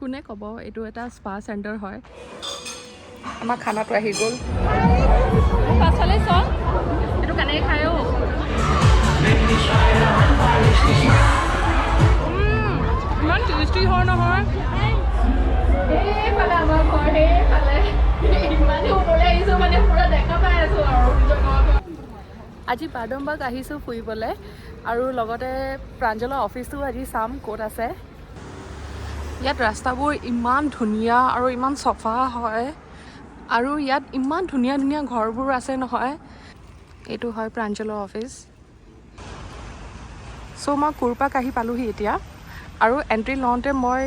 কোনে ক'ব এইটো এটা স্পা চেণ্টাৰ হয়। আমাৰ খানাটো আহি গ'ল। পাছফালে চাওক, এইটো কেনেকৈ খায় অ'। ইমান টেষ্টি হয় নহয়। সেইফালে আমাৰ ঘৰ, সেইফালে ইমানেই ওপৰলৈ আহিছোঁ মানে পুৰা দেখা পাই আছোঁ আৰু। আজি বাদমবাগ আহিছোঁ ফুৰিবলৈ আৰু লগতে প্ৰাঞ্জলৰ অফিচটো আজি চাম ক'ত আছে। ইয়াত ৰাস্তাবোৰ ইমান ধুনীয়া আৰু ইমান চফা হয় আৰু ইয়াত ইমান ধুনীয়া ধুনীয়া ঘৰবোৰ আছে নহয়। এইটো হয় প্ৰাঞ্জলৰ অফিচ। চ' মই কুৰপাক আহি পালোহি এতিয়া আৰু এণ্ট্ৰি লওঁতে মই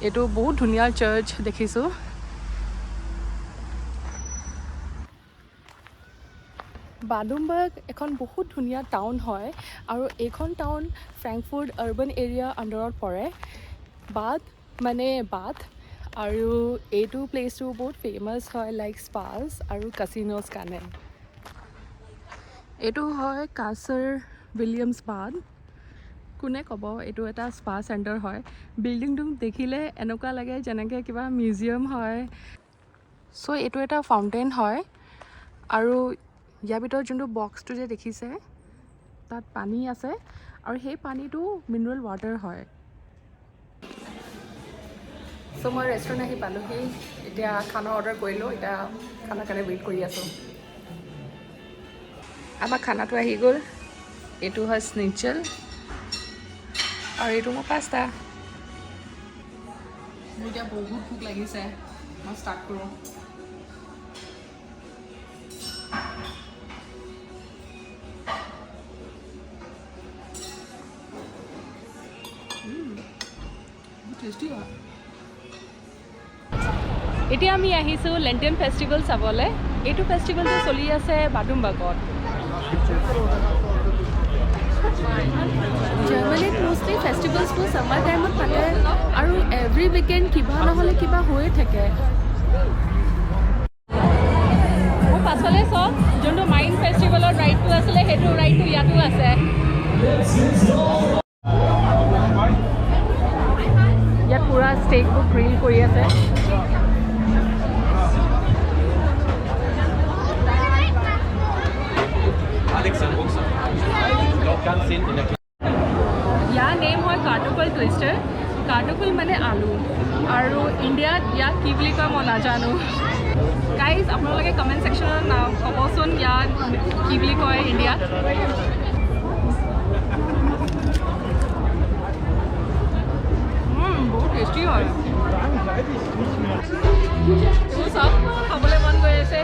এইটো বহুত ধুনীয়া চাৰ্চ দেখিছোঁ। বাদমবাগ এখন বহুত ধুনীয়া টাউন হয় আৰু এইখন টাউন ফ্ৰেংকফুৰ্ট আৰ্বান এৰিয়া আণ্ডাৰত পৰে। বাথ আৰু এইটো প্লেচটো বহুত ফেমাছ হয় লাইক স্পাছ আৰু কাচিন'জ কাৰণে। এইটো হয় কাছাৰ উইলিয়ামছ বাথ। কোনে ক'ব এইটো এটা স্পা চেণ্টাৰ হয়। বিল্ডিংটো দেখিলে এনেকুৱা লাগে যেনেকৈ কিবা মিউজিয়াম হয়। চ' এইটো এটা ফাউণ্টেইন হয় আৰু ইয়াৰ ভিতৰত যোনটো বক্সটো যে দেখিছে তাত পানী আছে আৰু সেই পানীটো মিনাৰেল ৱাটাৰ হয়। চ' মই ৰেষ্টুৰেণ্ট আহি পালোহি, এতিয়া খানা অৰ্ডাৰ কৰিলোঁ, এতিয়া খানাৰ কাৰণে ৱেইট কৰি আছোঁ। আমাৰ খানাটো আহি গ'ল। এইটো হয় স্নিটজেল আৰু এইটো মোৰ পাস্তা। মোৰ এতিয়া বহুত ভোক লাগিছে, মই ষ্টাৰ্ট কৰোঁ। টেষ্টি হয়। এতিয়া আমি আহিছোঁ লেণ্টেন ফেষ্টিভেল চাবলৈ। এইটো ফেষ্টিভেলটো চলি আছে বাদমবাগত। জাৰ্মানীত মোষ্টলি ফেষ্টিভেলছবোৰ ছামাৰ টাইমত পাতে আৰু এভৰি উইকেণ্ড কিবা নহ'লে কিবা হৈয়ে থাকে। মোৰ পাছফালে চাওক, যোনটো মাইন ফেষ্টিভেলৰ ৰাইডটো আছিলে সেইটো ৰাইডটো ইয়াতো আছে। ইয়াত পুৰা ষ্টেকবোৰ গ্ৰিল কৰি আছে। ইয়াৰ নেম হয় কাৰ্টোফল টুইষ্টাৰ। কাৰ্টোফল মানে আলু আৰু ইণ্ডিয়াত ইয়াক কি বুলি কয় মই নাজানো। গাইজ আপোনালোকে কমেণ্ট ছেকশ্যনত ক'বচোন ইয়াক কি বুলি কয় ইণ্ডিয়াত। বহুত টেষ্টি হয়। এইবোৰ চব খাবলৈ মন গৈ আছে।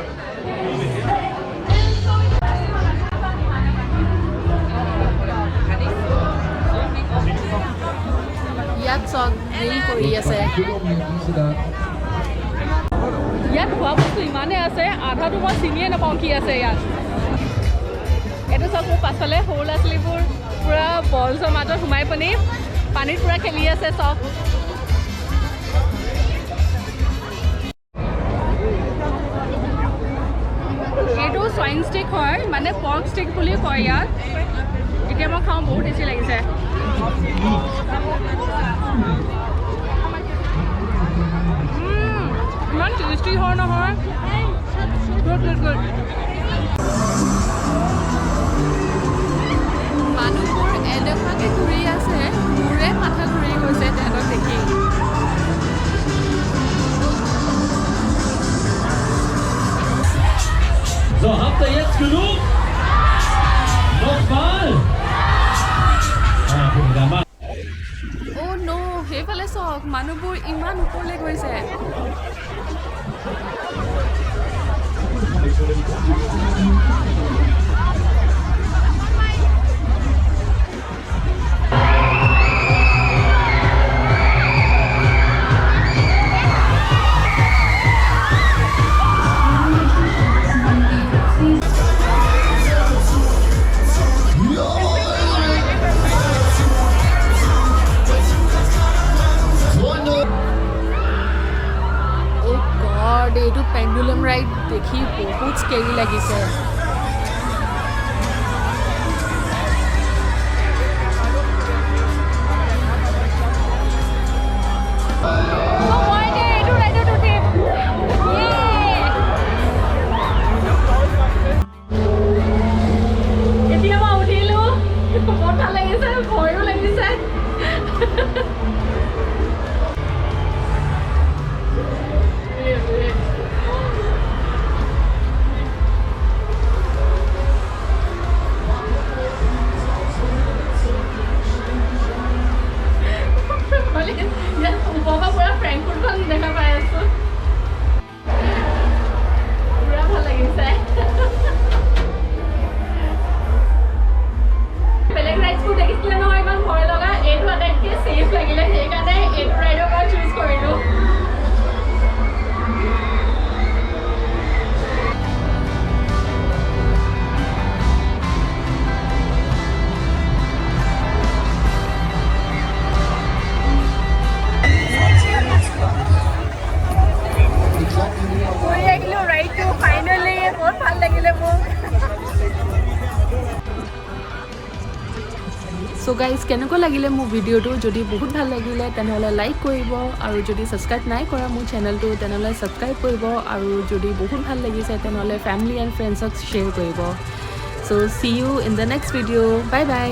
ইয়াত চব গ্ৰিল কৰি আছে। ইয়াত খোৱা বস্তু ইমানেই আছে, আধাটো মই চিনিয়ে নাপাওঁ কি আছে ইয়াত। এইটো চব মোৰ পাছফালে সৰু ল'ৰা ছোৱালীবোৰ পূৰা বলছৰ মাজত সোমাই পিনি পানীত পূৰা খেলি আছে চব। এইটো চোৱাইন ষ্টিক হয়, মানে পৰ্ক ষ্টিক বুলি কয় ইয়াত। এতিয়া মই খাওঁ, বহুত টেষ্টি লাগিছে। ইমান টেষ্টি হয় নহয়। গুড। মানুহবোৰ এনেকুৱাকৈ ঘূৰি আছে, মোৰে মাথা ঘূৰি গৈছে তেহেঁতক দেখি। So, habt ihr jetzt genug? Nochmal! অ' ন', সেইফালে চাওক, মানুহবোৰ ইমান ওপৰলৈ গৈছে। এইটো পেণ্ডুলাম ৰাইড দেখি বহুত স্কেৰি লাগিছে। চ' গাইজ কেনেকুৱা লাগিলে মোৰ ভিডিঅ'টো যদি বহুত ভাল লাগিলে তেনেহ'লে লাইক কৰিব আৰু যদি ছাবস্ক্ৰাইব নাই কৰা মোৰ চেনেলটো তেনেহ'লে ছাবস্ক্ৰাইব কৰিব আৰু যদি বহুত ভাল লাগিছে তেনেহ'লে ফেমিলি এণ্ড ফ্ৰেণ্ডছক শ্বেয়াৰ কৰিব so' see you in the next video' bye by